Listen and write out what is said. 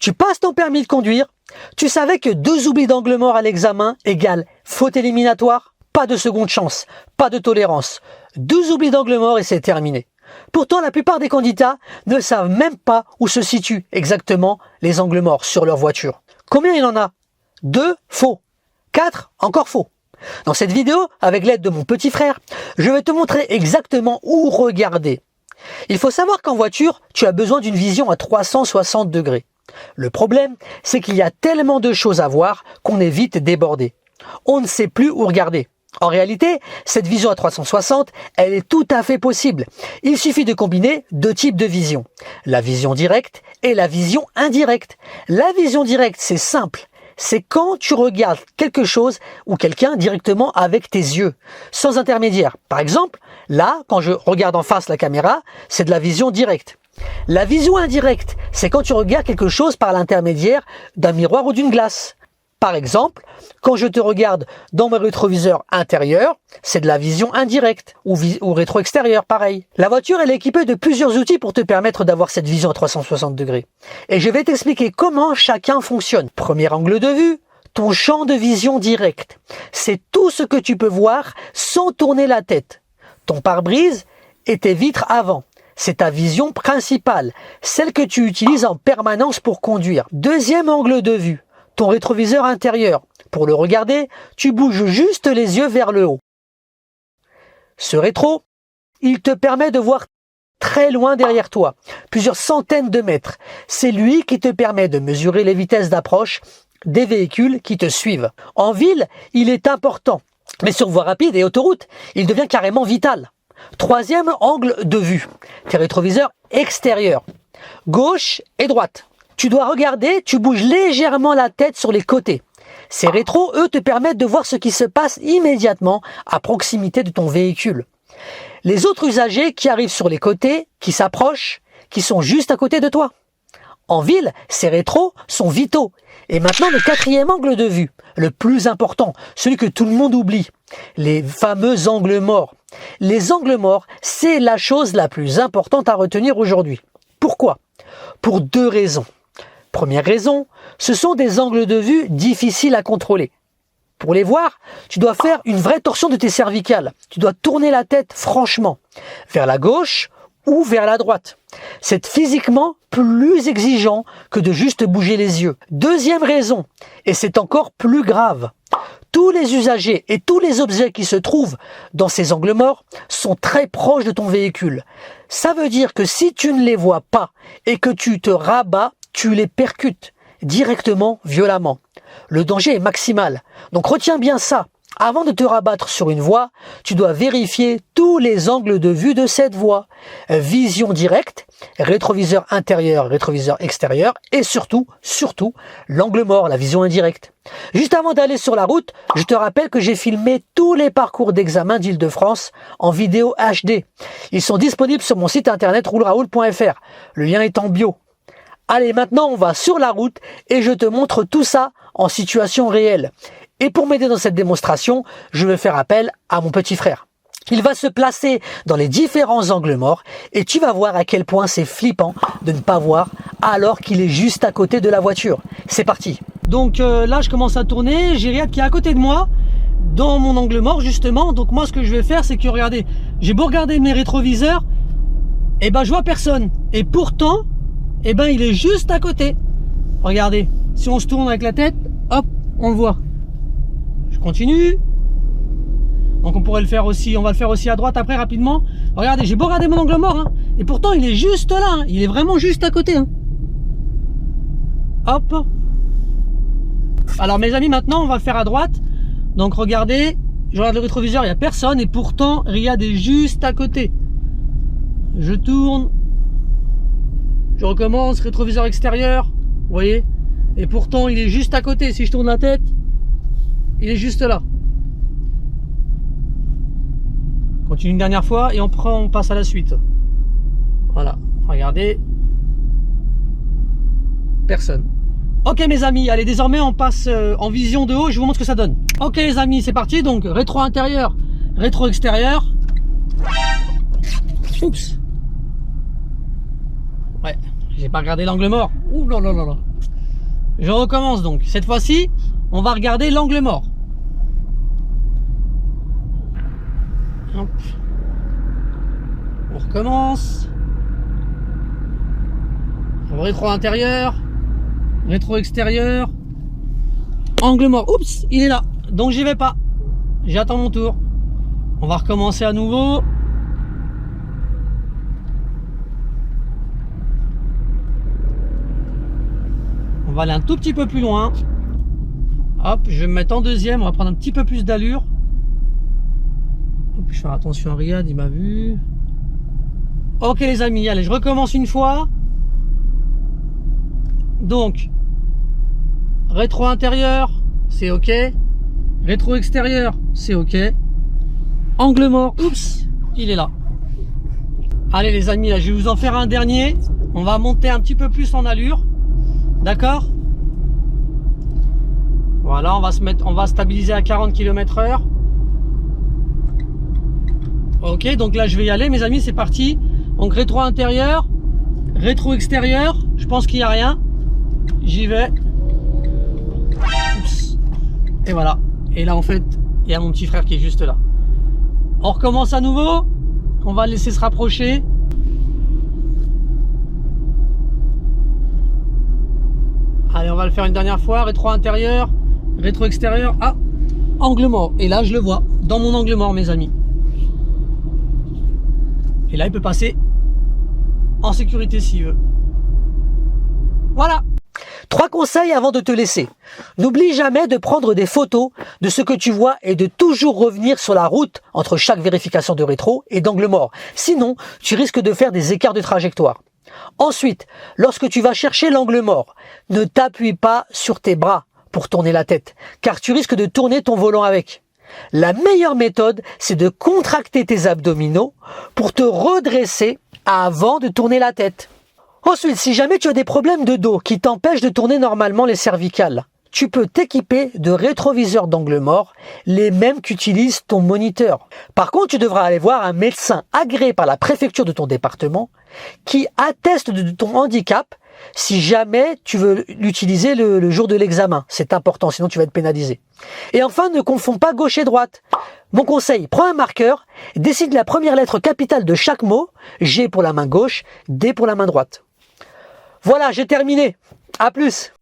Tu passes ton permis de conduire. Tu savais que 2 oublis d'angle mort à l'examen égale faute éliminatoire? Pas de seconde chance, pas de tolérance. 2 oublis d'angle mort et c'est terminé. Pourtant, la plupart des candidats ne savent même pas où se situent exactement les angles morts sur leur voiture. Combien il en a? 2, faux. 4, encore faux. Dans cette vidéo, avec l'aide de mon petit frère, je vais te montrer exactement où regarder. Il faut savoir qu'en voiture, tu as besoin d'une vision à 360 degrés. Le problème, c'est qu'il y a tellement de choses à voir qu'on est vite débordé. On ne sait plus où regarder. En réalité, cette vision à 360, elle est tout à fait possible. Il suffit de combiner 2 types de vision. La vision directe et la vision indirecte. La vision directe, c'est simple. C'est quand tu regardes quelque chose ou quelqu'un directement avec tes yeux, sans intermédiaire. Par exemple, là, quand je regarde en face la caméra, c'est de la vision directe. La vision indirecte, c'est quand tu regardes quelque chose par l'intermédiaire d'un miroir ou d'une glace. Par exemple, quand je te regarde dans mon rétroviseur intérieur, c'est de la vision indirecte ou rétro-extérieur, pareil. La voiture, elle est équipée de plusieurs outils pour te permettre d'avoir cette vision à 360 degrés. Et je vais t'expliquer comment chacun fonctionne. Premier angle de vue, ton champ de vision direct. C'est tout ce que tu peux voir sans tourner la tête. Ton pare-brise et tes vitres avant. C'est ta vision principale, celle que tu utilises en permanence pour conduire. Deuxième angle de vue. Ton rétroviseur intérieur. Pour le regarder, tu bouges juste les yeux vers le haut. Ce rétro, il te permet de voir très loin derrière toi, plusieurs centaines de mètres. C'est lui qui te permet de mesurer les vitesses d'approche des véhicules qui te suivent. En ville, il est important, mais sur voie rapide et autoroute, il devient carrément vital. Troisième angle de vue, tes rétroviseurs extérieurs, gauche et droite. Tu dois regarder, tu bouges légèrement la tête sur les côtés. Ces rétros, eux, te permettent de voir ce qui se passe immédiatement à proximité de ton véhicule. Les autres usagers qui arrivent sur les côtés, qui s'approchent, qui sont juste à côté de toi. En ville, ces rétros sont vitaux. Et maintenant, le 4e angle de vue, le plus important, celui que tout le monde oublie, les fameux angles morts. Les angles morts, c'est la chose la plus importante à retenir aujourd'hui. Pourquoi? Pour 2 raisons. Première raison, ce sont des angles de vue difficiles à contrôler. Pour les voir, tu dois faire une vraie torsion de tes cervicales. Tu dois tourner la tête franchement, vers la gauche ou vers la droite. C'est physiquement plus exigeant que de juste bouger les yeux. Deuxième raison, et c'est encore plus grave, tous les usagers et tous les objets qui se trouvent dans ces angles morts sont très proches de ton véhicule. Ça veut dire que si tu ne les vois pas et que tu te rabats, tu les percutes directement, violemment. Le danger est maximal. Donc retiens bien ça. Avant de te rabattre sur une voie, tu dois vérifier tous les angles de vue de cette voie. Vision directe, rétroviseur intérieur, rétroviseur extérieur et surtout, l'angle mort, la vision indirecte. Juste avant d'aller sur la route, je te rappelle que j'ai filmé tous les parcours d'examen d'Île-de-France en vidéo HD. Ils sont disponibles sur mon site internet rouleraoul.fr. Le lien est en bio. Allez, maintenant on va sur la route et je te montre tout ça en situation réelle. Et pour m'aider dans cette démonstration, je vais faire appel à mon petit frère. Il va se placer dans les différents angles morts et tu vas voir à quel point c'est flippant de ne pas voir alors qu'il est juste à côté de la voiture. C'est parti. Donc là je commence à tourner, j'ai Riyad qui est à côté de moi, dans mon angle mort justement. Donc moi ce que je vais faire c'est que regardez, j'ai beau regarder mes rétroviseurs, et ben je vois personne. Et pourtant, et ben il est juste à côté. Regardez, si on se tourne avec la tête, hop, on le voit. Je continue. Donc on pourrait le faire aussi, on va le faire aussi à droite après rapidement. Regardez, j'ai beau regarder mon angle mort, hein, et pourtant il est juste là, hein, il est vraiment juste à côté. Hein. Hop. Alors mes amis, maintenant on va le faire à droite. Donc regardez, je regarde le rétroviseur, il n'y a personne et pourtant Riyad est juste à côté. Je tourne. Je recommence, rétroviseur extérieur, vous voyez. Et pourtant il est juste à côté, si je tourne la tête, il est juste là. Continue une dernière fois et on passe à la suite. Voilà, regardez. Personne. Ok mes amis, allez désormais on passe en vision de haut, je vous montre ce que ça donne. Ok les amis, c'est parti, donc rétro intérieur, rétro extérieur. Oups. Ouais, j'ai pas regardé l'angle mort. Ouh là là là là. Je recommence donc. Cette fois-ci, on va regarder l'angle mort. Hop. On recommence. Rétro intérieur. Rétro extérieur. Angle mort. Oups, il est là. Donc j'y vais pas. J'attends mon tour. On va recommencer à nouveau. On va aller un tout petit peu plus loin. Hop, je vais me mettre en deuxième. On va prendre un petit peu plus d'allure. Je vais faire attention à Riyad, il m'a vu. Ok les amis, allez, je recommence une fois. Donc, rétro intérieur, c'est ok. Rétro extérieur, c'est ok. Angle mort, oups, il est là. Allez les amis, là, je vais vous en faire un dernier. On va monter un petit peu plus en allure. D'accord? Voilà, on va stabiliser à 40 km/h. Ok, donc là je vais y aller mes amis, c'est parti. Donc rétro intérieur, rétro extérieur, je pense qu'il n'y a rien. J'y vais. Oups. Et voilà. Et là en fait, il y a mon petit frère qui est juste là. On recommence à nouveau. On va le laisser se rapprocher. Allez, on va le faire une dernière fois. Rétro intérieur, rétro extérieur. Ah, angle mort. Et là je le vois dans mon angle mort mes amis. Et là, il peut passer en sécurité s'il veut. Voilà. 3 conseils avant de te laisser. N'oublie jamais de prendre des photos de ce que tu vois et de toujours revenir sur la route entre chaque vérification de rétro et d'angle mort. Sinon, tu risques de faire des écarts de trajectoire. Ensuite, lorsque tu vas chercher l'angle mort, ne t'appuie pas sur tes bras pour tourner la tête, car tu risques de tourner ton volant avec. La meilleure méthode, c'est de contracter tes abdominaux pour te redresser avant de tourner la tête. Ensuite, si jamais tu as des problèmes de dos qui t'empêchent de tourner normalement les cervicales, tu peux t'équiper de rétroviseurs d'angle mort, les mêmes qu'utilise ton moniteur. Par contre, tu devras aller voir un médecin agréé par la préfecture de ton département qui atteste de ton handicap si jamais tu veux l'utiliser le jour de l'examen. C'est important, sinon tu vas être pénalisé. Et enfin, ne confonds pas gauche et droite. Mon conseil, prends un marqueur, décide la première lettre capitale de chaque mot, G pour la main gauche, D pour la main droite. Voilà, j'ai terminé. À plus.